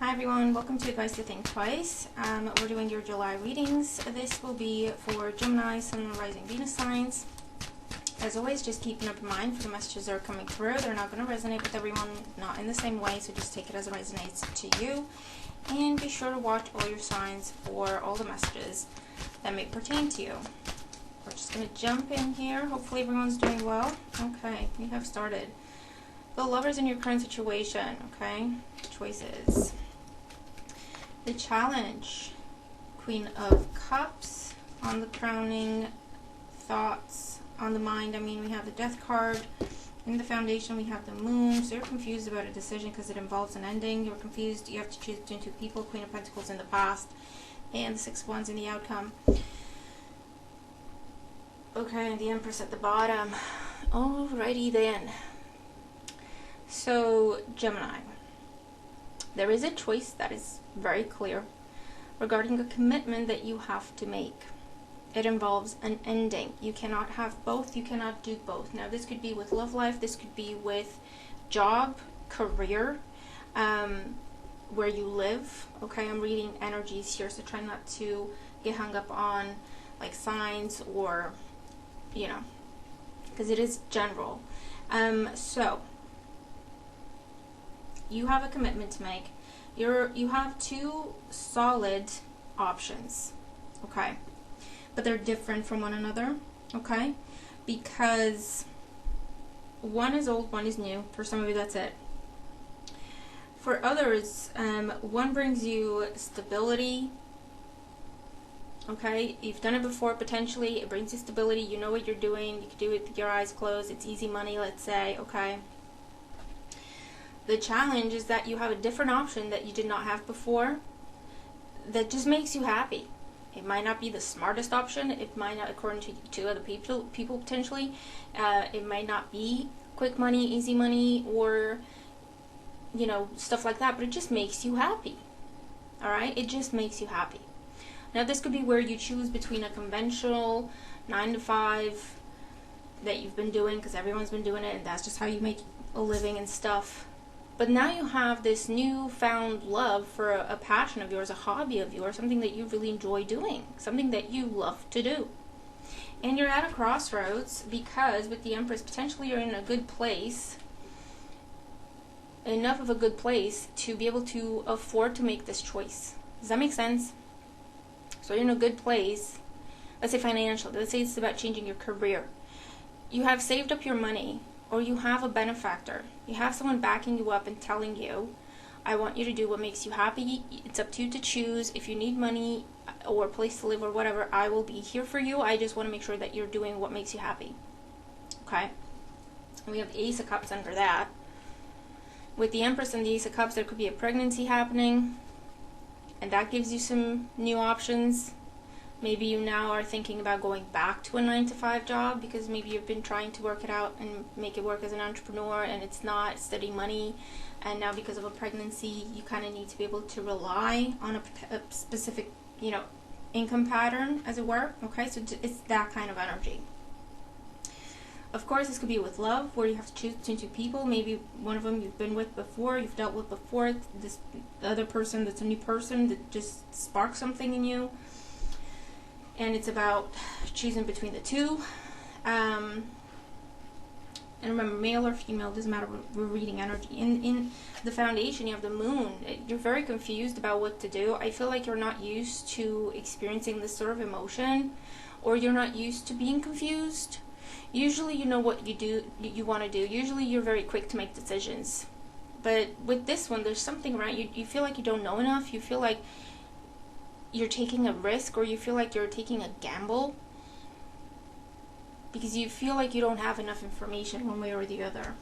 Hi everyone, welcome to Advice to Think Twice. We're doing your July readings. This will be for Gemini, Sun, Rising, Venus signs. As always, just keep an open mind for the messages that are coming through. They're not going to resonate with everyone, not in the same way, so just take it as it resonates to you. And be sure to watch all your signs for all the messages that may pertain to you. We're just going to jump in here. Hopefully everyone's doing well. Okay, we have started. The Lovers in your current situation, okay? Choices. The Challenge. Queen of Cups on the crowning. Thoughts on the mind. We have the Death card. In the Foundation, we have the Moon. So you're confused about a decision because it involves an ending. You're confused. You have to choose between two people. Queen of Pentacles in the past. And the Six of Wands in the outcome. Okay, and the Empress at the bottom. Alrighty then. So, Gemini. There is a choice that is very clear regarding a commitment that you have to make. It involves an ending. You cannot have both. You cannot do both. Now, this could be with love life. This could be with job, career, where you live. Okay, I'm reading energies here, so try not to get hung up on like signs or, because it is general. So you have a commitment to make. You have two solid options, okay? But they're different from one another, okay? Because one is old, one is new. For some of you, that's it. For others, one brings you stability, okay? You've done it before, potentially. It brings you stability. You know what you're doing. You can do it with your eyes closed. It's easy money, let's say, okay? The challenge is that you have a different option that you did not have before that just makes you happy. It might not be the smartest option. It might not, according to other people potentially. It might not be quick money, easy money, or, stuff like that. But it just makes you happy. All right? It just makes you happy. Now, this could be where you choose between a conventional 9 to 5 that you've been doing because everyone's been doing it, and that's just how you make a living and stuff. But now you have this newfound love for a passion of yours, a hobby of yours, something that you really enjoy doing, something that you love to do. And you're at a crossroads because with the Empress, potentially you're in a good place, enough of a good place to be able to afford to make this choice. Does that make sense? So you're in a good place, let's say financial, let's say it's about changing your career. You have saved up your money, or you have a benefactor. You have someone backing you up and telling you, I want you to do what makes you happy. It's up to you to choose. If you need money or a place to live or whatever, I will be here for you. I just want to make sure that you're doing what makes you happy. Okay? And we have the Ace of Cups under that. With the Empress and the Ace of Cups, there could be a pregnancy happening. And that gives you some new options. Maybe you now are thinking about going back to a 9 to 5 job because maybe you've been trying to work it out and make it work as an entrepreneur and it's not steady money. And now because of a pregnancy, you kind of need to be able to rely on a specific, income pattern, as it were. Okay, so it's that kind of energy. Of course, this could be with love, where you have to choose between two people. Maybe one of them you've been with before, you've dealt with before. The other person that's a new person that just sparks something in you. And it's about choosing between the two. And remember, male or female, doesn't matter, we're reading energy. In the Foundation, you have the Moon. You're very confused about what to do. I feel like you're not used to experiencing this sort of emotion, or you're not used to being confused. Usually you know what you want to do. Usually you're very quick to make decisions. But with this one, there's something around you. You feel like you don't know enough. You feel like you're taking a risk, or you feel like you're taking a gamble because you feel like you don't have enough information one way or the other.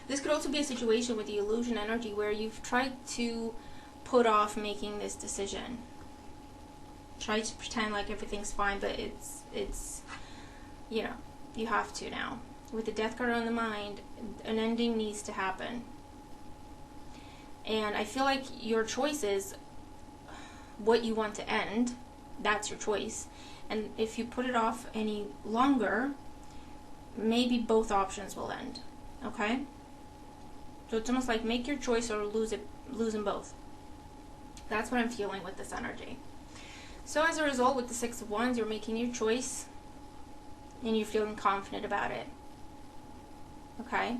This could also be a situation with the illusion energy where you've tried to put off making this decision. Try to pretend like everything's fine, but it's you have to now. With the Death card on the mind, an ending needs to happen. And I feel like your choice is what you want to end. That's your choice. And if you put it off any longer, maybe both options will end. Okay? So it's almost like make your choice or lose them both. That's what I'm feeling with this energy. So as a result, with the Six of Wands, you're making your choice and you're feeling confident about it. Okay?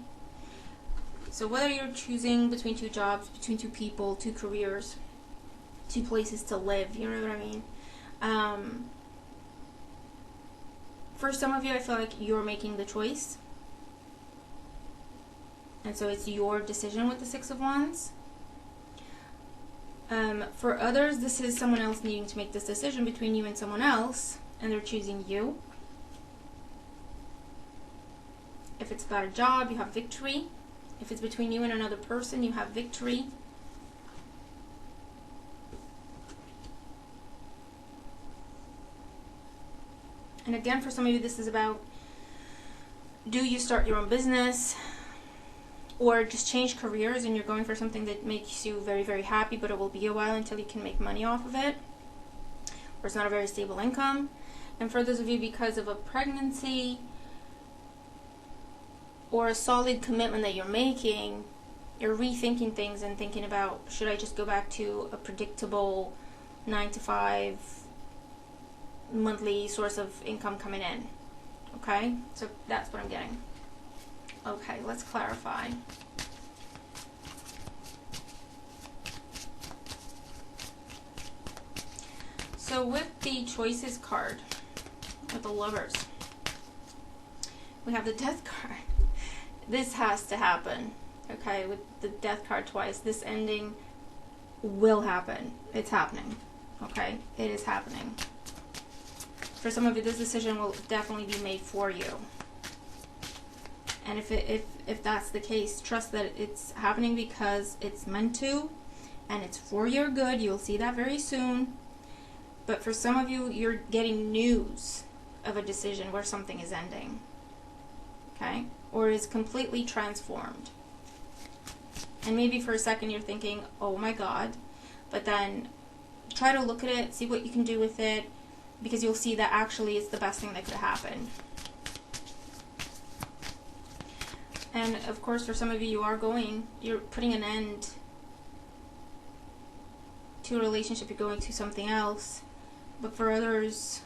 So whether you're choosing between two jobs, between two people, two careers, two places to live, you know what I mean? For some of you, I feel like you're making the choice. And so it's your decision with the Six of Wands. For others, this is someone else needing to make this decision between you and someone else, and they're choosing you. If it's about a job, you have victory. If it's between you and another person, you have victory. And again, for some of you, this is about, do you start your own business or just change careers and you're going for something that makes you very, very happy, but it will be a while until you can make money off of it, or it's not a very stable income. And for those of you, because of a pregnancy or a solid commitment that you're making, you're rethinking things and thinking about, should I just go back to a predictable 9-to-5 monthly source of income coming in? Okay, so that's what I'm getting. Okay, let's clarify. So with the Choices card, with the Lovers, we have the Death card. This has to happen. Okay, with the Death card twice, this ending will happen. It's happening. Okay, it is happening. For some of you, this decision will definitely be made for you. And if that's the case, trust that it's happening because it's meant to, and it's for your good. You'll see that very soon. But for some of you, you're getting news of a decision where something is ending. Okay? Or is completely transformed. And maybe for a second you're thinking, oh my God. But then try to look at it, see what you can do with it, because you'll see that actually it's the best thing that could happen. And of course, for some of you, you're putting an end to a relationship, you're going to something else. But for others,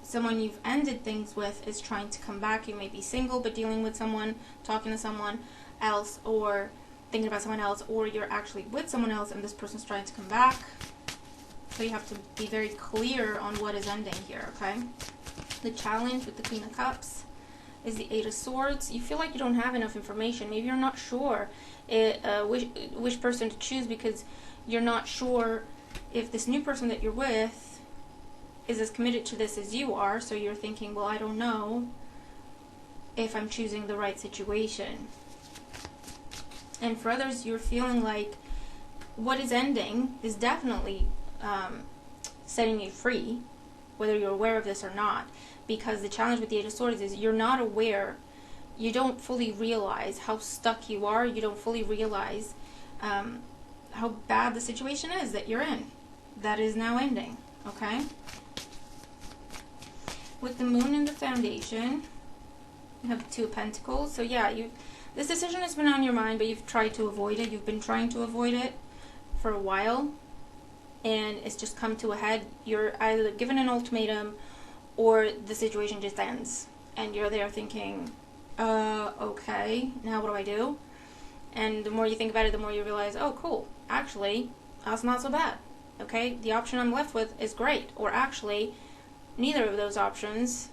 someone you've ended things with is trying to come back. You may be single, but dealing with someone, talking to someone else, or thinking about someone else, or you're actually with someone else and this person's trying to come back. So you have to be very clear on what is ending here, okay? The challenge with the Queen of Cups is the Eight of Swords. You feel like you don't have enough information. Maybe you're not sure which person to choose, because you're not sure if this new person that you're with is as committed to this as you are. So you're thinking, well, I don't know if I'm choosing the right situation. And for others, you're feeling like what is ending is definitely setting you free, whether you're aware of this or not. Because the challenge with the Eight of Swords is you're not aware, you don't fully realize how stuck you are, you don't fully realize how bad the situation is that you're in, that is now ending, okay? With the Moon in the Foundation, you have the Two of Pentacles. So yeah, this decision has been on your mind, but you've tried to avoid it. You've been trying to avoid it for a while, and it's just come to a head. You're either given an ultimatum, or the situation just ends, and you're there thinking, okay, now what do I do? And the more you think about it, the more you realize, oh, cool, actually, that's not so bad, okay? The option I'm left with is great, or actually, neither of those options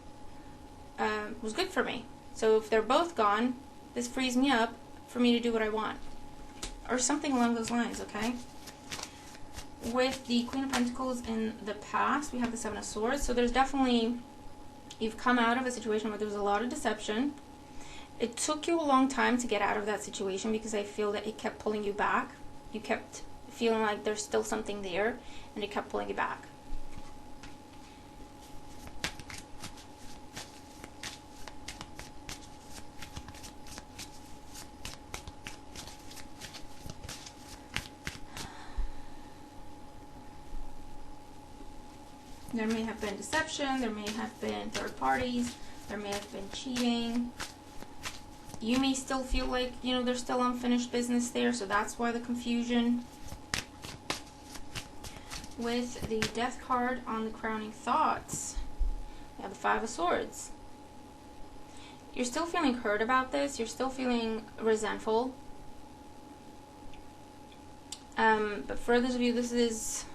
was good for me. So if they're both gone, this frees me up for me to do what I want, or something along those lines, okay? With the Queen of Pentacles in the past, we have the Seven of Swords. So there's definitely, you've come out of a situation where there was a lot of deception. It took you a long time to get out of that situation, because I feel that it kept pulling you back. You kept feeling like there's still something there, and it kept pulling you back. There may have been deception, there may have been third parties, there may have been cheating. You may still feel like, you know, there's still unfinished business there, so that's why the confusion. With the Death card on the crowning thoughts, we have the Five of Swords. You're still feeling hurt about this. You're still feeling resentful. But for those of you, this is,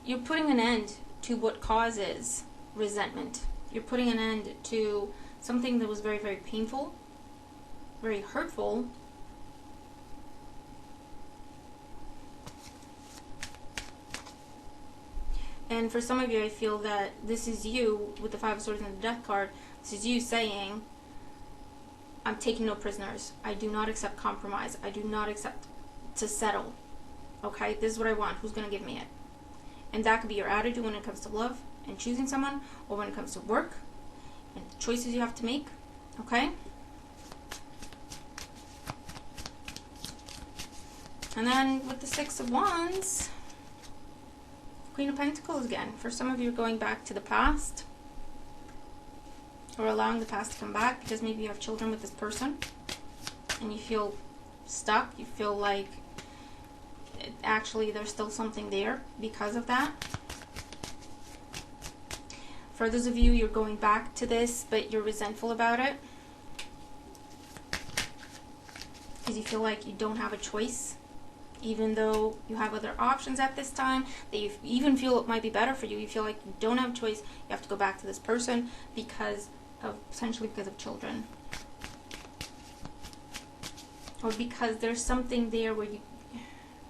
you're putting an end to what causes resentment. You're putting an end to something that was very, very painful, very hurtful. And for some of you, I feel that this is you, with the Five of Swords and the Death card, this is you saying, I'm taking no prisoners. I do not accept compromise. I do not accept to settle. Okay, this is what I want. Who's going to give me it? And that could be your attitude when it comes to love and choosing someone, or when it comes to work and the choices you have to make. Okay? And then with the Six of Wands, Queen of Pentacles again. For some of you, going back to the past, or allowing the past to come back, because maybe you have children with this person and you feel stuck. You feel like actually there's still something there because of that. For those of you, you're going back to this, but you're resentful about it because you feel like you don't have a choice. Even though you have other options at this time, that you even feel it might be better for you, you feel like you don't have a choice. You have to go back to this person because of, potentially because of children. Or because there's something there where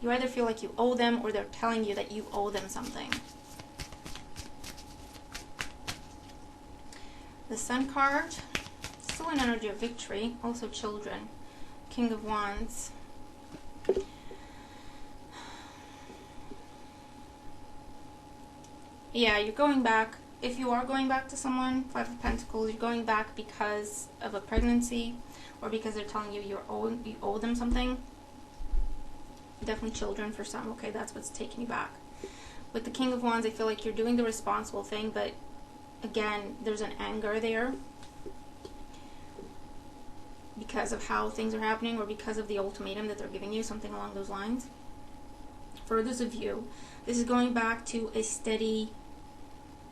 you either feel like you owe them, or they're telling you that you owe them something. The Sun card, still an energy of victory, also children. King of Wands. Yeah, you're going back. If you are going back to someone, Five of Pentacles, you're going back because of a pregnancy, or because they're telling you you owe them something. Definitely children for some. Okay, that's what's taking you back. With the King of Wands, I feel like you're doing the responsible thing, but again, there's an anger there because of how things are happening, or because of the ultimatum that they're giving you, something along those lines. For those of you, this is going back to a steady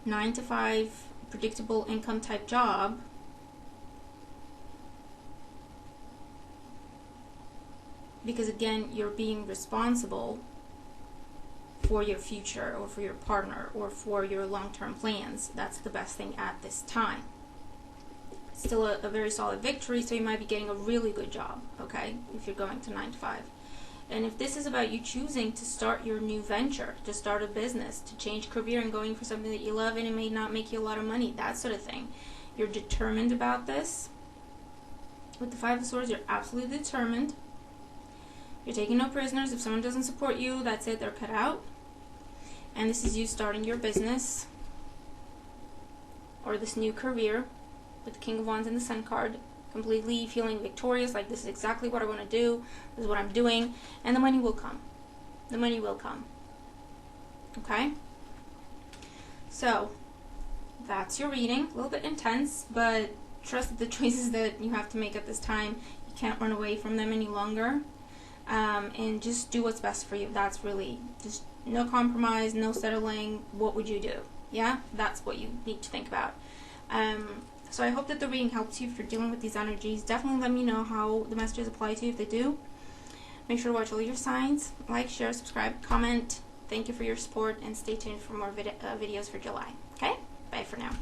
9-to-5 predictable income type job, because again, you're being responsible for your future, or for your partner, or for your long-term plans. That's the best thing at this time. It's still a very solid victory, so you might be getting a really good job, okay, if you're going to 9 to 5. And if this is about you choosing to start your new venture, to start a business, to change career and going for something that you love and it may not make you a lot of money, that sort of thing, you're determined about this. With the Five of Swords, you're absolutely determined. You're taking no prisoners. If someone doesn't support you, that's it, they're cut out. And this is you starting your business, or this new career, with the King of Wands and the Sun card. Completely feeling victorious, like this is exactly what I want to do, this is what I'm doing, and the money will come. The money will come. Okay? So, that's your reading. A little bit intense, but trust that the choices that you have to make at this time, you can't run away from them any longer. And just do what's best for you. That's really, just no compromise, no settling. What would you do? Yeah? That's what you need to think about. So I hope that the reading helps you if you're dealing with these energies. Definitely let me know how the messages apply to you if they do. Make sure to watch all your signs. Like, share, subscribe, comment. Thank you for your support, and stay tuned for more videos for July. Okay? Bye for now.